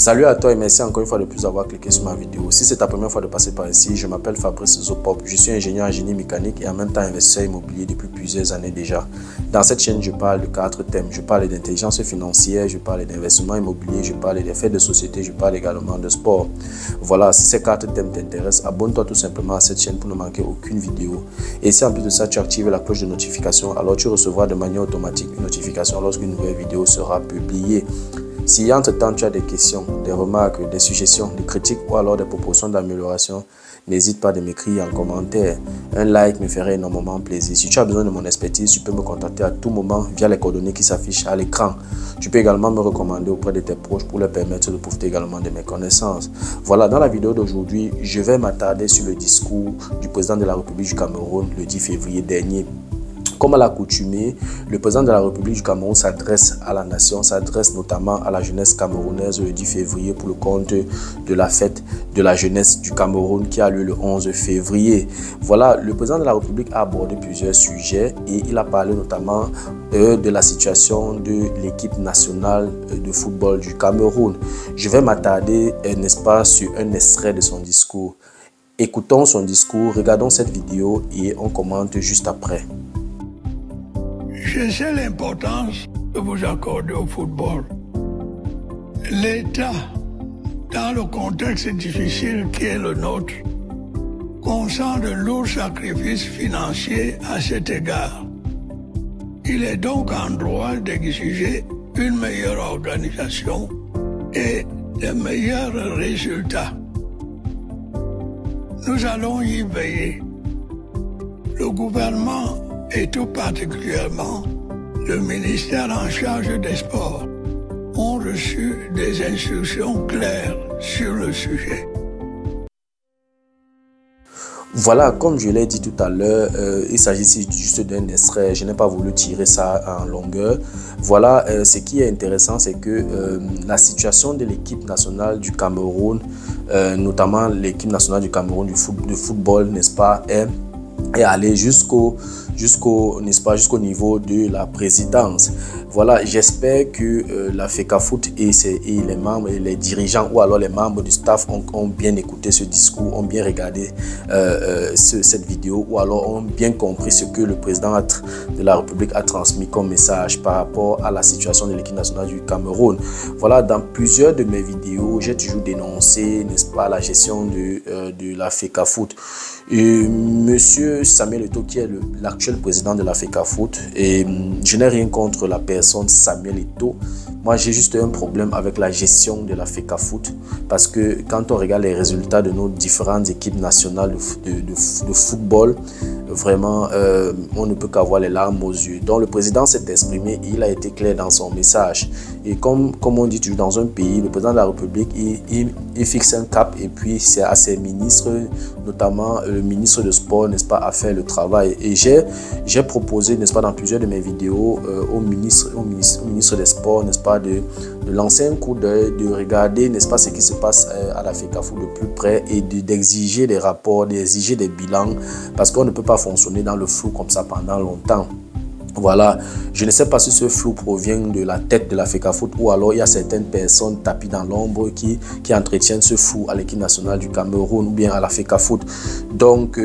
Salut à toi et merci encore une fois de plus d'avoir cliqué sur ma vidéo. Si c'est ta première fois de passer par ici, je m'appelle Fabrice Zopop, je suis ingénieur en génie mécanique et en même temps investisseur immobilier depuis plusieurs années déjà. Dans cette chaîne, je parle de 4 thèmes. Je parle d'intelligence financière, je parle d'investissement immobilier, je parle des faits de société, je parle également de sport. Voilà, si ces 4 thèmes t'intéressent, abonne-toi tout simplement à cette chaîne pour ne manquer aucune vidéo. Et si en plus de ça, tu actives la cloche de notification, alors tu recevras de manière automatique une notification lorsqu'une nouvelle vidéo sera publiée. Si entre-temps tu as des questions, des remarques, des suggestions, des critiques ou alors des propositions d'amélioration, n'hésite pas à m'écrire en commentaire. Un like me ferait énormément plaisir. Si tu as besoin de mon expertise, tu peux me contacter à tout moment via les coordonnées qui s'affichent à l'écran. Tu peux également me recommander auprès de tes proches pour leur permettre de profiter également de mes connaissances. Voilà, dans la vidéo d'aujourd'hui, je vais m'attarder sur le discours du président de la République du Cameroun le 10 février dernier. Comme à l'accoutumée, le président de la République du Cameroun s'adresse à la nation, s'adresse notamment à la jeunesse camerounaise le 10 février pour le compte de la fête de la jeunesse du Cameroun qui a lieu le 11 février. Voilà, le président de la République a abordé plusieurs sujets et il a parlé notamment de la situation de l'équipe nationale de football du Cameroun. Je vais m'attarder, n'est-ce pas, sur un extrait de son discours. Écoutons son discours, regardons cette vidéo et on commente juste après. Je sais l'importance que vous accordez au football. L'État, dans le contexte difficile qui est le nôtre, consent de lourds sacrifices financiers à cet égard. Il est donc en droit d'exiger une meilleure organisation et de meilleurs résultats. Nous allons y veiller. Le gouvernement et tout particulièrement le ministère en charge des sports ont reçu des instructions claires sur le sujet. Voilà, comme je l'ai dit tout à l'heure, il s'agit juste d'un extrait, je n'ai pas voulu tirer ça en longueur. Voilà, ce qui est intéressant, c'est que la situation de l'équipe nationale du Cameroun, notamment l'équipe nationale du Cameroun de football, n'est-ce pas, est allée jusqu'au niveau de la présidence. Voilà, j'espère que la FECAFOOT et les membres et les dirigeants ou alors les membres du staff ont bien écouté ce discours, ont bien regardé cette vidéo ou alors ont bien compris ce que le président de la République a transmis comme message par rapport à la situation de l'équipe nationale du Cameroun. Voilà, dans plusieurs de mes vidéos, j'ai toujours dénoncé, n'est-ce pas, la gestion de la FECAFOOT. Monsieur Samuel Eto'o, qui est l'actuel président de la FECAFOOT, et je n'ai rien contre la personne Samuel Eto'o. Moi, j'ai juste un problème avec la gestion de la FECAFOOT parce que quand on regarde les résultats de nos différentes équipes nationales de football, vraiment, on ne peut qu'avoir les larmes aux yeux. Donc, le président s'est exprimé, il a été clair dans son message. Et comme on dit toujours dans un pays, le président de la République, il fixe un cap et puis c'est à ses ministres, notamment le ministre de sport, n'est-ce pas, à faire le travail. Et j'ai proposé, n'est-ce pas, dans plusieurs de mes vidéos au ministre des sports, n'est-ce pas, de lancer un coup d'œil, de regarder, n'est-ce pas, ce qui se passe à la FECAFOOT de plus près et d'exiger des rapports, d'exiger des bilans parce qu'on ne peut pas fonctionner dans le flou comme ça pendant longtemps. Voilà, je ne sais pas si ce flou provient de la tête de la FECAFOOT ou alors il y a certaines personnes tapis dans l'ombre qui entretiennent ce flou à l'équipe nationale du Cameroun ou bien à la FECAFOOT. Donc,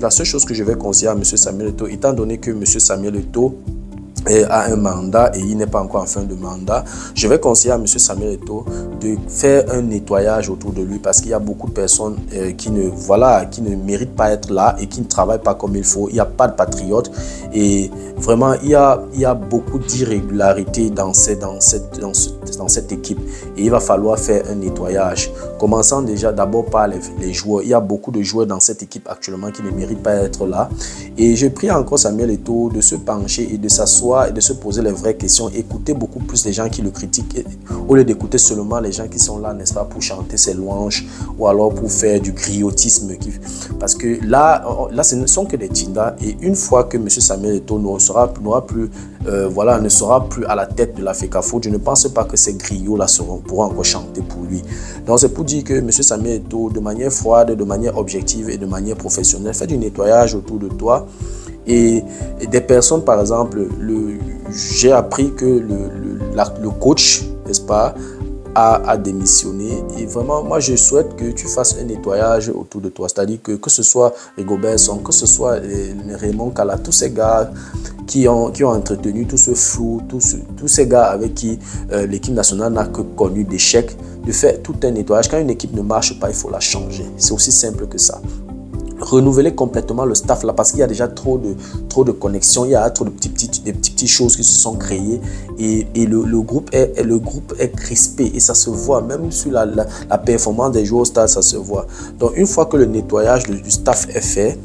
la seule chose que je vais conseiller à M. Samuel Eto'o, étant donné que M. Samuel Eto'o a un mandat et il n'est pas encore en fin de mandat, je vais conseiller à M. Samuel Eto'o de faire un nettoyage autour de lui parce qu'il y a beaucoup de personnes qui ne méritent pas être là et qui ne travaillent pas comme il faut. Il n'y a pas de patriotes et vraiment il y a beaucoup d'irrégularités dans cette équipe et il va falloir faire un nettoyage. Commençant déjà d'abord par les joueurs. Il y a beaucoup de joueurs dans cette équipe actuellement qui ne méritent pas être là et je prie encore Samuel Eto'o de se pencher et de s'asseoir et de se poser les vraies questions, écouter beaucoup plus les gens qui le critiquent au lieu d'écouter seulement les gens qui sont là, n'est-ce pas, pour chanter ses louanges ou alors pour faire du griotisme. Parce que là ce ne sont que des tindas et une fois que M. Samuel Eto'o ne sera plus à la tête de la FECAFOOT, je ne pense pas que ces griots-là pourront encore chanter pour lui. Donc c'est pour dire que M. Samuel Eto'o, de manière froide, de manière objective et de manière professionnelle, fait du nettoyage autour de toi. Et des personnes, par exemple, j'ai appris que le coach, n'est-ce pas, a démissionné. Et vraiment, moi, je souhaite que tu fasses un nettoyage autour de toi. C'est-à-dire que ce soit Rigobert Song, que ce soit Raymond Kala, tous ces gars qui ont entretenu tout ce flou, tous ces gars avec qui l'équipe nationale n'a que connu d'échecs, de faire tout un nettoyage. Quand une équipe ne marche pas, il faut la changer. C'est aussi simple que ça. Renouveler complètement le staff là, parce qu'il y a déjà trop de connexions, il y a trop de petites choses qui se sont créées et le groupe est crispé et ça se voit même sur la performance des joueurs au stade, ça se voit. Donc une fois que le nettoyage du staff est fait,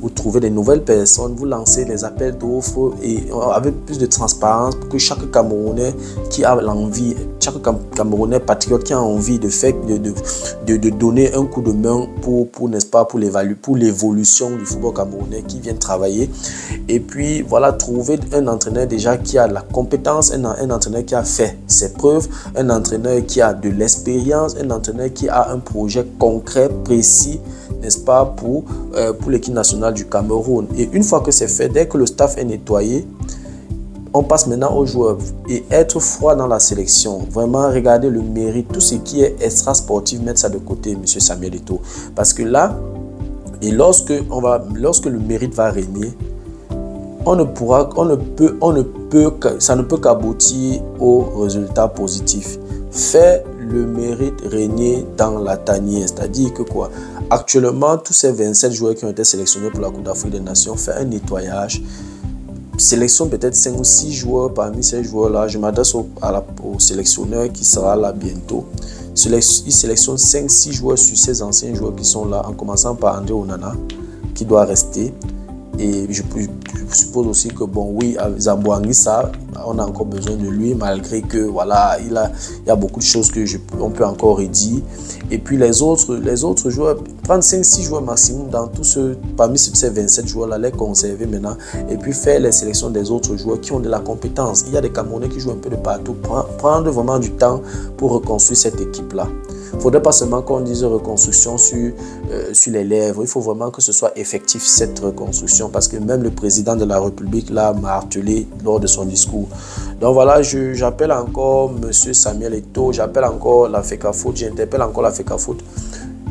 vous trouvez des nouvelles personnes, vous lancez des appels d'offres et avec plus de transparence pour que chaque Camerounais qui a l'envie, chaque Camerounais patriote qui a envie de donner un coup de main n'est-ce pas, pour l'évolution du football camerounais, qui viennent travailler. Et puis voilà, trouver un entraîneur déjà qui a la compétence, un entraîneur qui a fait ses preuves, un entraîneur qui a de l'expérience, un entraîneur qui a un projet concret, précis, n'est-ce pas, pour l'équipe nationale du Cameroun. Et une fois que c'est fait, dès que le staff est nettoyé, on passe maintenant aux joueurs et être froid dans la sélection. Vraiment regarder le mérite, tout ce qui est extra sportif, mettre ça de côté, monsieur Samuel Eto'o. Parce que là, et lorsque le mérite va régner, ça ne peut qu'aboutir aux résultats positifs. Faire le mérite régner dans la tanière, c'est-à-dire que quoi? Actuellement, tous ces 27 joueurs qui ont été sélectionnés pour la Coupe d'Afrique des Nations, fait un nettoyage, sélectionne peut-être 5 ou 6 joueurs parmi ces joueurs-là. Je m'adresse au sélectionneur qui sera là bientôt. Il sélectionne 5-6 joueurs sur ces anciens joueurs qui sont là, en commençant par André Onana, qui doit rester. Et je suppose aussi que, bon, oui, Zambouangi, ça, on a encore besoin de lui, malgré que, voilà, il y a beaucoup de choses on peut encore redire. Et puis les autres joueurs, prendre 5-6 joueurs maximum parmi ces 27 joueurs-là, les conserver maintenant, et puis faire les sélections des autres joueurs qui ont de la compétence. Il y a des Camerounais qui jouent un peu de partout. Prendre vraiment du temps pour reconstruire cette équipe-là. Il ne faudrait pas seulement qu'on dise reconstruction sur les lèvres. Il faut vraiment que ce soit effectif, cette reconstruction, parce que même le président de la République l'a martelé lors de son discours. Donc voilà, j'appelle encore M. Samuel Eto'o, j'appelle encore la FECAFOOT, j'interpelle encore la FECAFOOT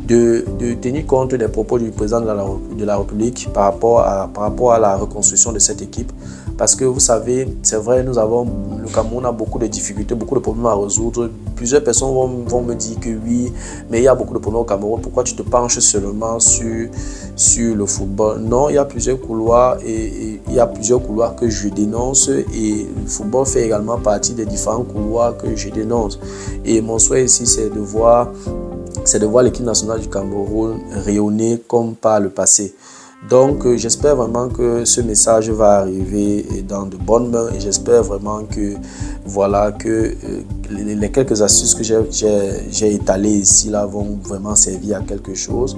de tenir compte des propos du président de la République par rapport à la reconstruction de cette équipe. Parce que vous savez, c'est vrai, le Cameroun a beaucoup de difficultés, beaucoup de problèmes à résoudre. Plusieurs personnes vont me dire que oui, mais il y a beaucoup de problèmes au Cameroun. Pourquoi tu te penches seulement sur le football? Non, il y a plusieurs couloirs et il y a plusieurs couloirs que je dénonce et le football fait également partie des différents couloirs que je dénonce. Et mon souhait ici, c'est de voir l'équipe nationale du Cameroun rayonner comme par le passé. Donc, j'espère vraiment que ce message va arriver dans de bonnes mains et j'espère vraiment que, voilà, que les quelques astuces que j'ai étalées ici là vont vraiment servir à quelque chose.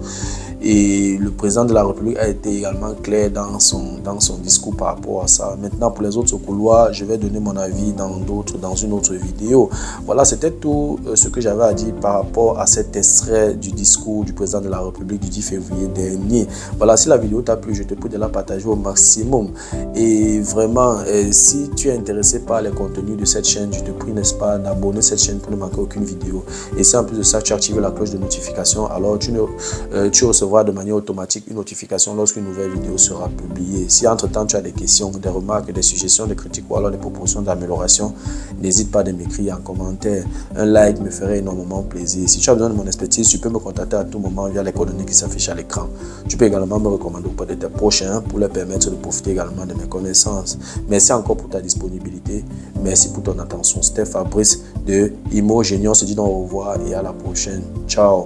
Et le président de la République a été également clair dans son discours par rapport à ça. Maintenant, pour les autres couloirs, je vais donner mon avis dans une autre vidéo. Voilà, c'était tout ce que j'avais à dire par rapport à cet extrait du discours du président de la République du 10 février dernier. Voilà, si la vidéo t'a plu, je te prie de la partager au maximum. Et vraiment, si tu es intéressé par les contenus de cette chaîne, je te prie, n'est-ce pas, d'abonner cette chaîne pour ne manquer aucune vidéo. Et si en plus de ça, tu actives la cloche de notification, alors tu recevras de manière automatique une notification lorsqu'une nouvelle vidéo sera publiée. Si entre-temps tu as des questions, des remarques, des suggestions, des critiques ou alors des propositions d'amélioration, n'hésite pas à m'écrire en commentaire. Un like me ferait énormément plaisir. Si tu as besoin de mon expertise, tu peux me contacter à tout moment via les coordonnées qui s'affichent à l'écran. Tu peux également me recommander auprès de tes prochains pour leur permettre de profiter également de mes connaissances. Merci encore pour ta disponibilité. Merci pour ton attention. C'était Fabrice de Imo Génion. On se dit donc au revoir et à la prochaine. Ciao.